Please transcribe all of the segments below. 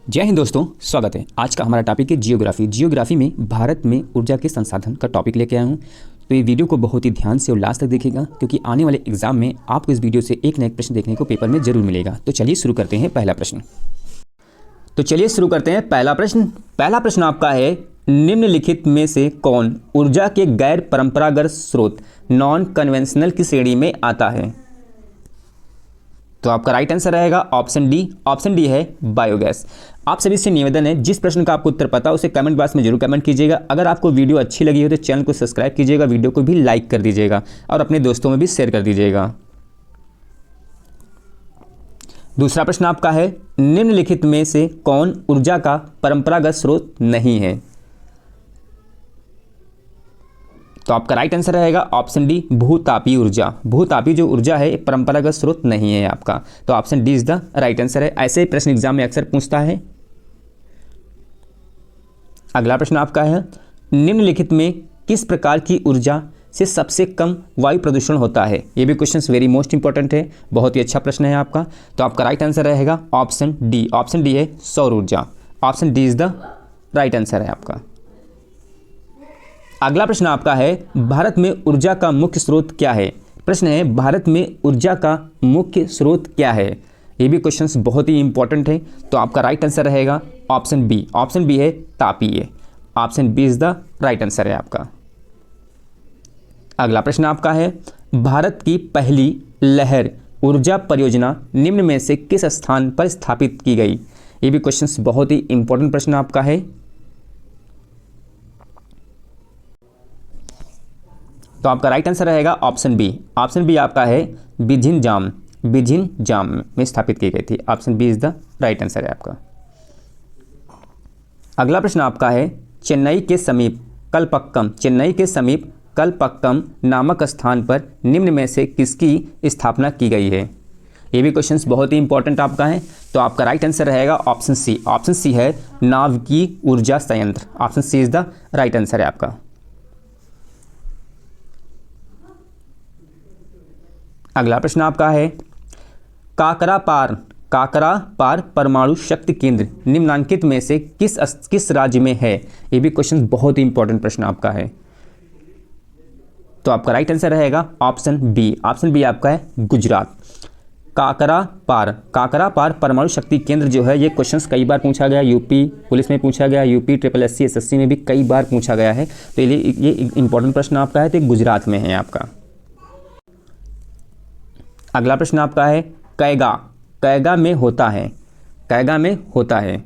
जय हिंद दोस्तों, स्वागत है। आज का हमारा टॉपिक है जियोग्राफी। जियोग्राफी में भारत में ऊर्जा के संसाधन का टॉपिक लेके आया हूँ। तो ये वीडियो को बहुत ही ध्यान से और लास्ट तक देखिएगा, क्योंकि आने वाले एग्जाम में आपको इस वीडियो से एक न एक प्रश्न देखने को पेपर में जरूर मिलेगा। तो चलिए शुरू करते हैं पहला प्रश्न। पहला प्रश्न आपका है, निम्नलिखित में से कौन ऊर्जा के गैर परंपरागत स्रोत नॉन कन्वेंशनल की श्रेणी में आता है? तो आपका राइट आंसर रहेगा ऑप्शन डी। ऑप्शन डी है बायोगैस। आप सभी से निवेदन है, जिस प्रश्न का आपको उत्तर पता है उसे कमेंट बॉक्स में जरूर कमेंट कीजिएगा। अगर आपको वीडियो अच्छी लगी हो तो चैनल को सब्सक्राइब कीजिएगा, वीडियो को भी लाइक कर दीजिएगा और अपने दोस्तों में भी शेयर कर दीजिएगा। दूसरा प्रश्न आपका है, निम्नलिखित में से कौन ऊर्जा का परंपरागत स्रोत नहीं है? तो आपका राइट आंसर रहेगा ऑप्शन डी, भूतापीय ऊर्जा। भूतापीय जो ऊर्जा है परंपरागत स्रोत नहीं है आपका। तो option D is the right answer है। ऐसे ही प्रश्न एग्जाम में अक्सर पूछता है। अगला प्रश्न आपका है, निम्नलिखित में किस प्रकार की ऊर्जा से सबसे कम वायु प्रदूषण होता है? ये भी क्वेश्चन वेरी मोस्ट इंपॉर्टेंट है, बहुत ही अच्छा प्रश्न है आपका। तो आपका राइट आंसर रहेगा ऑप्शन डी। ऑप्शन डी है सौर ऊर्जा। Option D is the right answer है आपका। अगला प्रश्न आपका है, भारत में ऊर्जा का मुख्य स्रोत क्या है? प्रश्न है, भारत में ऊर्जा का मुख्य स्रोत क्या है? ये भी क्वेश्चंस बहुत ही इंपॉर्टेंट है। तो आपका राइट आंसर रहेगा ऑप्शन बी। ऑप्शन बी है तापीय। Option B is the right answer है आपका। अगला प्रश्न आपका है, भारत की पहली लहर ऊर्जा परियोजना निम्न में से किस स्थान पर स्थापित की गई? ये भी क्वेश्चंस बहुत ही इंपॉर्टेंट प्रश्न आपका है। तो आपका राइट आंसर रहेगा ऑप्शन बी। ऑप्शन बी आपका है बिझिनजाम में स्थापित की गई थी। Option B is the right answer है आपका। अगला प्रश्न आपका है, चेन्नई के समीप कलपक्कम नामक स्थान पर निम्न में से किसकी स्थापना की गई है? ये भी क्वेश्चंस बहुत ही इंपॉर्टेंट आपका है। तो आपका राइट आंसर रहेगा ऑप्शन सी। ऑप्शन सी है नाभिकीय ऊर्जा संयंत्र। Option C is the right answer है आपका। अगला प्रश्न आपका है, काकरा पार परमाणु शक्ति केंद्र निम्नांकित में से किस राज्य में है? ये भी क्वेश्चन बहुत ही इंपॉर्टेंट प्रश्न आपका है। तो आपका राइट आंसर रहेगा ऑप्शन बी। ऑप्शन बी आपका है गुजरात। काकरा पार परमाणु शक्ति केंद्र जो है, ये क्वेश्चंस कई बार पूछा गया। यूपी पुलिस में पूछा गया, यूपी SSC SSC में भी कई बार पूछा गया है। तो ये इंपॉर्टेंट प्रश्न आपका है। तो गुजरात में है आपका। अगला प्रश्न आपका है, कैगा में होता है।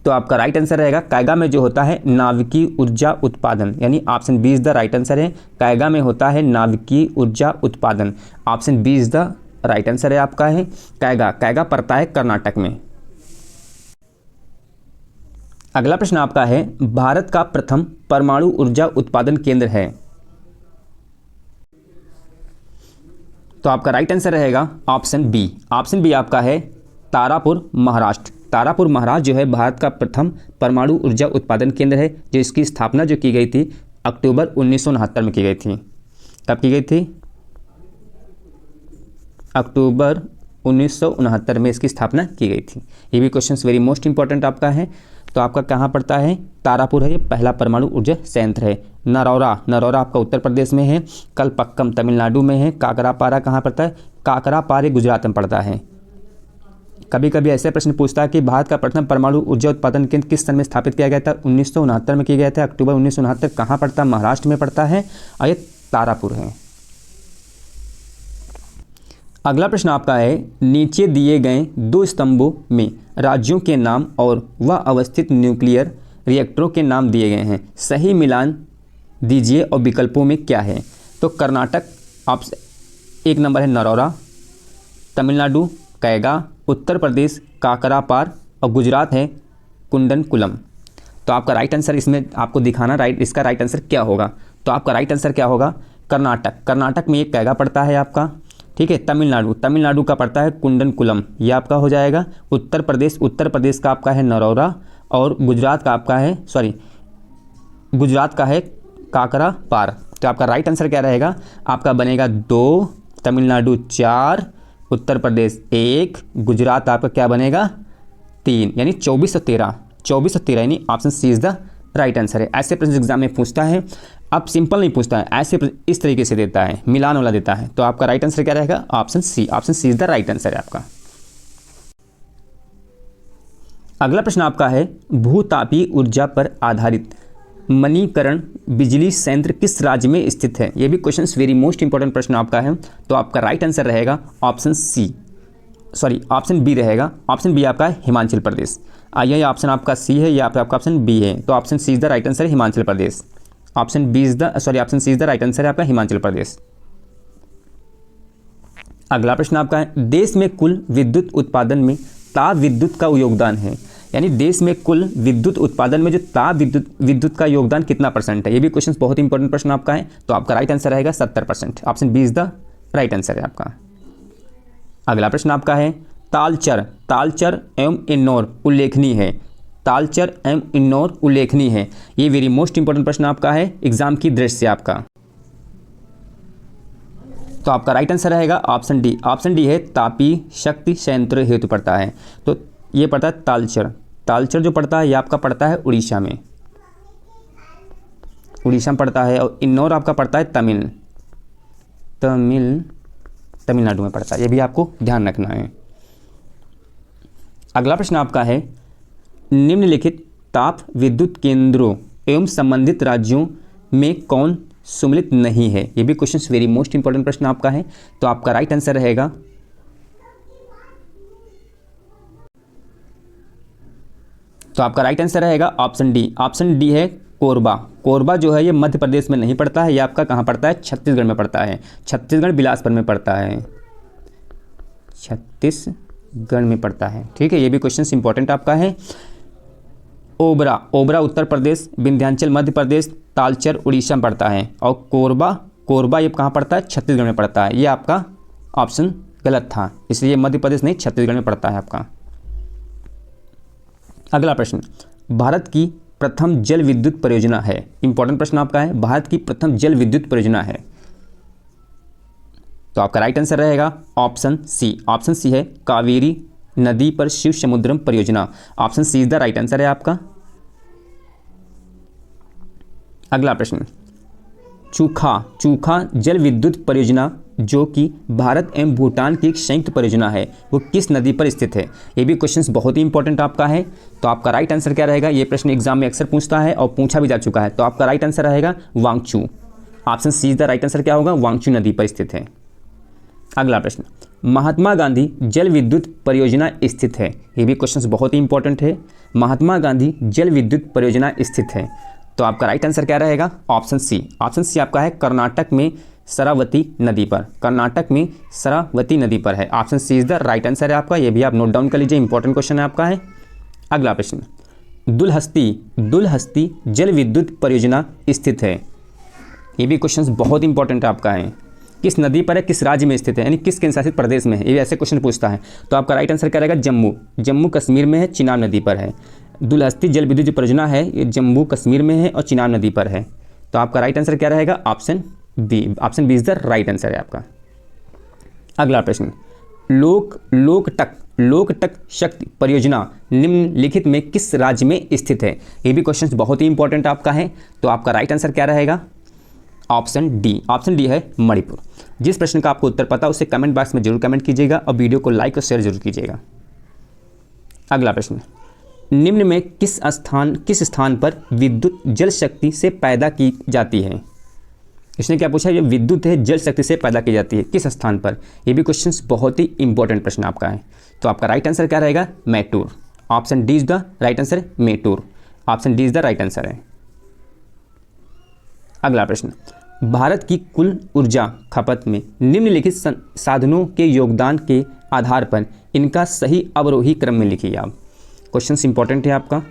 तो आपका राइट आंसर रहेगा कैगा में जो होता है नाभिकीय ऊर्जा उत्पादन, यानी option B is the right answer है। कैगा में होता है नाभिकीय ऊर्जा उत्पादन। Option B is the right answer है आपका है। कैगा पड़ता है कर्नाटक में। अगला प्रश्न आपका है, भारत का प्रथम परमाणु ऊर्जा उत्पादन केंद्र है। तो आपका राइट आंसर रहेगा ऑप्शन बी। ऑप्शन बी आपका है तारापुर महाराष्ट्र। तारापुर महाराष्ट्र जो है भारत का प्रथम परमाणु ऊर्जा उत्पादन केंद्र है, जो इसकी स्थापना जो की गई थी अक्टूबर 1969 में की गई थी। कब की गई थी? अक्टूबर 1969 में इसकी स्थापना की गई थी। ये भी क्वेश्चंस वेरी मोस्ट इंपॉर्टेंट आपका है। तो आपका कहाँ पड़ता है? तारापुर है, ये पहला परमाणु ऊर्जा संयंत्र है। नरौरा आपका उत्तर प्रदेश में है। कलपक्कम तमिलनाडु में है। काकरापारा कहाँ पड़ता है? काकरापारा गुजरात में पड़ता है। कभी कभी ऐसे प्रश्न पूछता है कि भारत का प्रथम परमाणु ऊर्जा उत्पादन केंद्र किस सन में स्थापित किया गया था? 1969 में किया गया था, अक्टूबर 1969। कहाँ पड़ता है? महाराष्ट्र में पड़ता है और ये तारापुर है। अगला प्रश्न आपका है, नीचे दिए गए दो स्तंभों में राज्यों के नाम और वह अवस्थित न्यूक्लियर रिएक्टरों के नाम दिए गए हैं, सही मिलान दीजिए और विकल्पों में क्या है? तो कर्नाटक ऑप्शन 1 नंबर है नरौरा, तमिलनाडु कैगा, उत्तर प्रदेश काकरापार और गुजरात है कुंडनकुलम। तो आपका राइट आंसर इसमें आपको दिखाना इसका राइट आंसर क्या होगा। तो आपका राइट आंसर क्या होगा? कर्नाटक में एक कैगा पड़ता है आपका, ठीक है। तमिलनाडु का पड़ता है कुंडनकुलम, ये आपका हो जाएगा। उत्तर प्रदेश का आपका है नरौरा और गुजरात का है काकरापार। तो आपका राइट आंसर क्या रहेगा? आपका बनेगा 2 तमिलनाडु 4, उत्तर प्रदेश 1, गुजरात आपका क्या बनेगा 3, यानी 24 और 13, 24 और 13 यानी option C is the right answer है। ऐसे प्रश्न एग्जाम में पूछता है, अब सिंपल नहीं पूछता है, ऐसे इस तरीके से देता है, मिलान वाला देता है। तो आपका राइट आंसर क्या रहेगा, option C, option C is the right answer है आपका। अगला प्रश्न आपका है, भूतापीय ऊर्जा पर आधारित मणिकरण बिजली संयंत्र किस राज्य में स्थित है। यह भी क्वेश्चन वेरी मोस्ट इंपॉर्टेंट प्रश्न आपका है। तो आपका राइट आंसर रहेगा option C, sorry option B रहेगा। ऑप्शन बी आपका है हिमाचल प्रदेश। आइए ऑप्शन आपका सी है या आपका ऑप्शन बी है, तो option C is the right answer है Himachal Pradesh. Option B is the option C is the right answer है आपका हिमाचल प्रदेश। अगला प्रश्न आपका है, देश में कुल विद्युत उत्पादन में ताप विद्युत का योगदान है, यानी देश में कुल विद्युत उत्पादन में जो ताप विद्युत का योगदान कितना परसेंट है। ये भी क्वेश्चन बहुत इंपॉर्टेंट प्रश्न आपका है। तो आपका राइट आंसर रहेगा 70%। Option B is the right answer है आपका। अगला प्रश्न आपका है, तालचर एवं इन्नौर उल्लेखनीय है। तालचर एवं इन्नौर उल्लेखनीय है, ये वेरी मोस्ट इंपॉर्टेंट प्रश्न आपका है एग्जाम की दृष्टि से आपका। तो आपका राइट आंसर रहेगा ऑप्शन डी। ऑप्शन डी है तापीय शक्ति संयंत्र हेतु पड़ता है। तो ये पड़ता है तालचर। तालचर जो पड़ता है ये आपका पड़ता है उड़ीसा में, उड़ीसा में पड़ता है। और इन्नौर आपका पड़ता है तमिलनाडु में पड़ता है। ये भी आपको ध्यान रखना है। अगला प्रश्न आपका है, निम्नलिखित ताप विद्युत केंद्रों एवं संबंधित राज्यों में कौन सम्मिलित नहीं है। ये भी क्वेश्चन वेरी मोस्ट इंपॉर्टेंट प्रश्न आपका है। तो आपका राइट आंसर रहेगा ऑप्शन डी। ऑप्शन डी है कोरबा। कोरबा जो है ये मध्य प्रदेश में नहीं पड़ता है, ये आपका कहाँ पड़ता है, छत्तीसगढ़ में पड़ता है। छत्तीसगढ़ बिलासपुर में पड़ता है, छत्तीसगढ़ में पड़ता है। ठीक है, ये भी क्वेश्चन इंपॉर्टेंट आपका है। ओबरा उत्तर प्रदेश, विंध्याचल मध्य प्रदेश, तालचर उड़ीसा में पड़ता है। और कोरबा ये कहाँ पड़ता है, छत्तीसगढ़ में पड़ता है। ये आपका ऑप्शन गलत था, इसलिए मध्य प्रदेश नहीं छत्तीसगढ़ में पड़ता है आपका। अगला प्रश्न, भारत की प्रथम जल विद्युत परियोजना है। इंपॉर्टेंट प्रश्न आपका है, भारत की प्रथम जल विद्युत परियोजना है। तो आपका राइट आंसर रहेगा ऑप्शन सी। ऑप्शन सी है कावेरी नदी पर शिव समुद्रम परियोजना। Option C is the right answer है आपका। अगला प्रश्न, चूखा जल विद्युत परियोजना जो कि भारत एवं भूटान की एक संयुक्त परियोजना है, वो किस नदी पर स्थित है। ये भी क्वेश्चन बहुत ही इंपॉर्टेंट आपका है। तो आपका राइट आंसर क्या रहेगा, ये प्रश्न एग्जाम में अक्सर पूछता है और पूछा भी जा चुका है। तो आपका राइट आंसर रहेगा Wangchu. Option C is the right answer क्या होगा, वांगचू नदी पर स्थित है। अगला प्रश्न, महात्मा गांधी जल विद्युत परियोजना स्थित है। ये भी क्वेश्चन बहुत ही इंपॉर्टेंट है। महात्मा गांधी जल विद्युत परियोजना स्थित है। तो आपका राइट आंसर क्या रहेगा, ऑप्शन सी। ऑप्शन सी आपका है कर्नाटक में शरावती नदी पर। कर्नाटक में शरावती नदी पर है। Option C is the right answer है आपका। ये भी आप नोट डाउन कर लीजिए, इंपॉर्टेंट क्वेश्चन है आपका है। अगला प्रश्न, दुलहस्ती जल विद्युत परियोजना स्थित है। ये भी क्वेश्चन बहुत इंपॉर्टेंट आपका है। किस नदी पर है, किस राज्य में स्थित है, यानी किस केंद्र शासित प्रदेश में है, ये ऐसे क्वेश्चन पूछता है। तो आपका राइट आंसर क्या रहेगा, जम्मू कश्मीर में है, चिनाब नदी पर है। दुलहस्ती जल विद्युत जो परियोजना है ये जम्मू कश्मीर में है और चिनाब नदी पर है। तो आपका राइट आंसर क्या रहेगा, option B. Option B is the right answer है आपका। अगला प्रश्न, लोकटक शक्ति परियोजना निम्नलिखित में किस राज्य में स्थित है। ये भी क्वेश्चन बहुत ही इंपॉर्टेंट आपका है। तो आपका राइट आंसर क्या रहेगा, ऑप्शन डी। ऑप्शन डी है मणिपुर। जिस प्रश्न का आपको उत्तर पता है उसे कमेंट बॉक्स में जरूर कमेंट कीजिएगा और वीडियो को लाइक और शेयर जरूर कीजिएगा। अगला प्रश्न, निम्न में किस स्थान पर विद्युत जल शक्ति से पैदा की जाती है। इसने क्या पूछा, ये विद्युत है जल शक्ति से पैदा की जाती है, किस स्थान पर। ये भी क्वेश्चन बहुत ही इंपॉर्टेंट प्रश्न आपका है। तो आपका राइट आंसर क्या रहेगा, Mettur. Option D is the right answer, Mettur. Option D is the right answer है। अगला प्रश्न, भारत की कुल ऊर्जा खपत में निम्नलिखित साधनों के योगदान के आधार पर इनका सही अवरोही क्रम में लिखिए आप। क्वेश्चन इंपॉर्टेंट है आपका।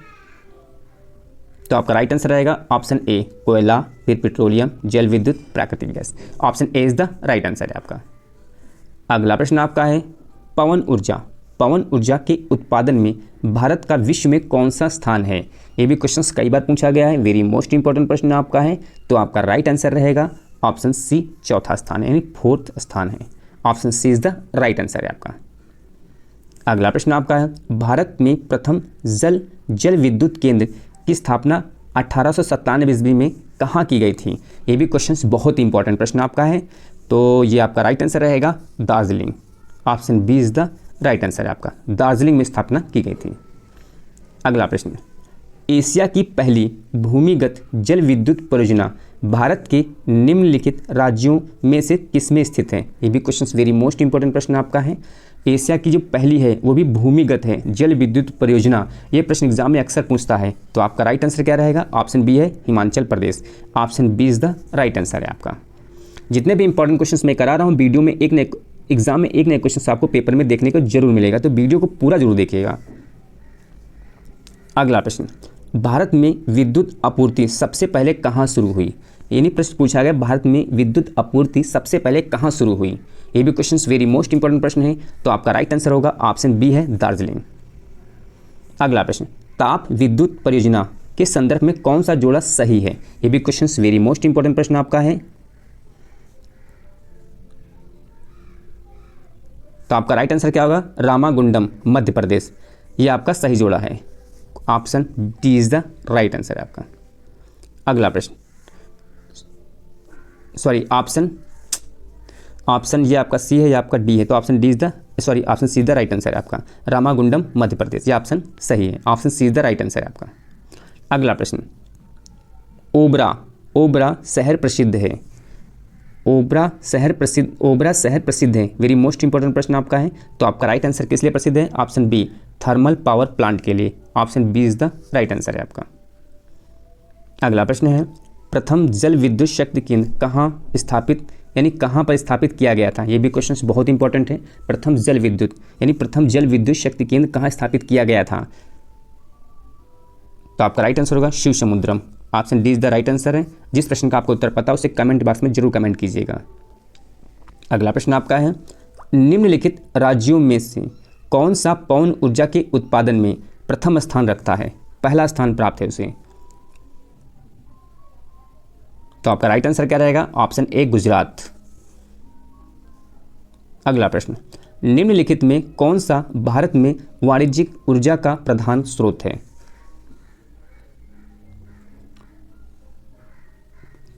तो आपका राइट आंसर रहेगा ऑप्शन ए, कोयला, फिर पेट्रोलियम, जल विद्युत, प्राकृतिक gas. Option A is the right answer है आपका। अगला प्रश्न आपका है, पवन ऊर्जा के उत्पादन में भारत का विश्व में कौन सा स्थान है। ये भी क्वेश्चन कई बार पूछा गया है, वेरी मोस्ट इंपॉर्टेंट प्रश्न आपका है। तो आपका राइट आंसर रहेगा ऑप्शन सी, चौथा स्थान है, यानी 4th स्थान है। Option C is the right answer है आपका। अगला प्रश्न आपका है, भारत में प्रथम जल विद्युत केंद्र की स्थापना 1897 ईस्वी में कहाँ की गई थी? ये भी क्वेश्चन बहुत ही इंपॉर्टेंट प्रश्न आपका है, तो ये आपका राइट आंसर रहेगा Darjeeling. Option B is the right answer है आपका, दार्जिलिंग में स्थापना की गई थी। अगला प्रश्न, एशिया की पहली भूमिगत जल विद्युत परियोजना भारत के निम्नलिखित राज्यों में से किसमें स्थित है? ये भी क्वेश्चन वेरी मोस्ट इंपॉर्टेंट प्रश्न आपका है। एशिया की जो पहली है वो भी भूमिगत है जल विद्युत परियोजना, ये प्रश्न एग्जाम में अक्सर पूछता है, तो आपका राइट आंसर क्या रहेगा? ऑप्शन बी है Himachal Pradesh. Option B is the right answer है आपका। जितने भी इंपॉर्टेंट क्वेश्चन मैं करा रहा हूँ वीडियो में, एक नए एग्जाम में एक नए क्वेश्चन आपको पेपर में देखने को जरूर मिलेगा, तो वीडियो को पूरा जरूर देखिएगा। अगला प्रश्न, भारत में विद्युत आपूर्ति सबसे पहले कहाँ शुरू हुई? यानी प्रश्न पूछा गया भारत में विद्युत आपूर्ति सबसे पहले कहाँ शुरू हुई? ये भी क्वेश्चन वेरी मोस्ट इंपॉर्टेंट प्रश्न है, तो आपका राइट आंसर होगा ऑप्शन बी है दार्जिलिंग। अगला प्रश्न, ताप विद्युत परियोजना के संदर्भ में कौन सा जोड़ा सही है? ये भी क्वेश्चन वेरी मोस्ट इंपॉर्टेंट प्रश्न आपका है, तो आपका राइट आंसर क्या होगा? रामागुंडम मध्य प्रदेश, ये आपका सही जोड़ा है। Option D is the right answer है आपका। अगला प्रश्न, सॉरी ऑप्शन ये आपका सी है या आपका डी है, तो option D is the option C is the right answer है आपका। रामागुंडम मध्य प्रदेश, ये ऑप्शन सही है। Option C is the right answer है आपका। अगला प्रश्न, ओबरा शहर प्रसिद्ध है। ओबरा शहर प्रसिद्ध है, वेरी मोस्ट इंपॉर्टेंट प्रश्न आपका है, तो आपका राइट आंसर किस लिए प्रसिद्ध है? Option B thermal power plant के लिए। Option B is the right answer है आपका। अगला प्रश्न है, प्रथम जल विद्युत शक्ति केंद्र कहाँ पर स्थापित किया गया था? ये भी क्वेश्चन बहुत इंपॉर्टेंट है। प्रथम जल विद्युत शक्ति केंद्र कहाँ स्थापित किया गया था? तो आपका राइट आंसर होगा Shiv Samudram. Option D is the right answer है। जिस प्रश्न का आपको उत्तर पता है उसे कमेंट बॉक्स में जरूर कमेंट कीजिएगा। अगला प्रश्न आपका है, निम्नलिखित राज्यों में से कौन सा पवन ऊर्जा के उत्पादन में प्रथम स्थान रखता है? पहला स्थान प्राप्त है उसे, तो आपका राइट आंसर क्या रहेगा? Option A Gujarat. अगला प्रश्न, निम्नलिखित में कौन सा भारत में वाणिज्यिक ऊर्जा का प्रधान स्रोत है?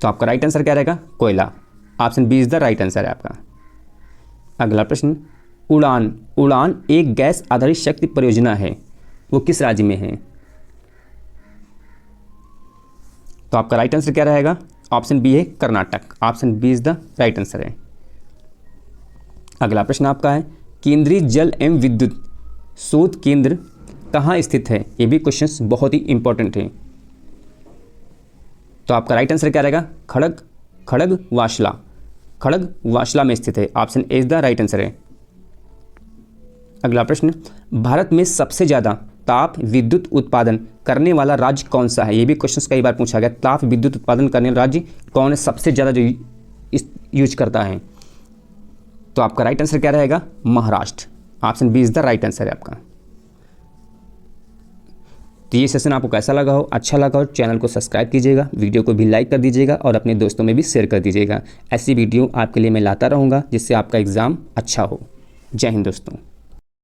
तो आपका राइट आंसर क्या रहेगा? कोयला। Option B is the right answer है आपका। अगला प्रश्न, उड़ान एक गैस आधारित शक्ति परियोजना है, वो किस राज्य में है? तो आपका राइट आंसर क्या रहेगा? ऑप्शन बी है Karnataka. Option B is the right answer है। अगला प्रश्न आपका है, केंद्रीय जल एवं विद्युत शोध केंद्र कहाँ स्थित है? ये भी क्वेश्चन बहुत ही इंपॉर्टेंट है, तो आपका राइट आंसर क्या रहेगा? खड़गवासला में स्थित है। Option A is the right answer है। अगला प्रश्न, भारत में सबसे ज़्यादा ताप विद्युत उत्पादन करने वाला राज्य कौन सा है? ये भी क्वेश्चन कई बार पूछा गया, ताप विद्युत उत्पादन करने वाला राज्य कौन है सबसे ज़्यादा जो यूज करता है? तो आपका राइट आंसर क्या रहेगा? Maharashtra. Option B is the right answer है आपका। तो ये सेशन आपको कैसा लगा हो? अच्छा लगा हो चैनल को सब्सक्राइब कीजिएगा, वीडियो को भी लाइक कर दीजिएगा और अपने दोस्तों में भी शेयर कर दीजिएगा। ऐसी वीडियो आपके लिए मैं लाता रहूँगा जिससे आपका एग्ज़ाम अच्छा हो। जय हिंद दोस्तों।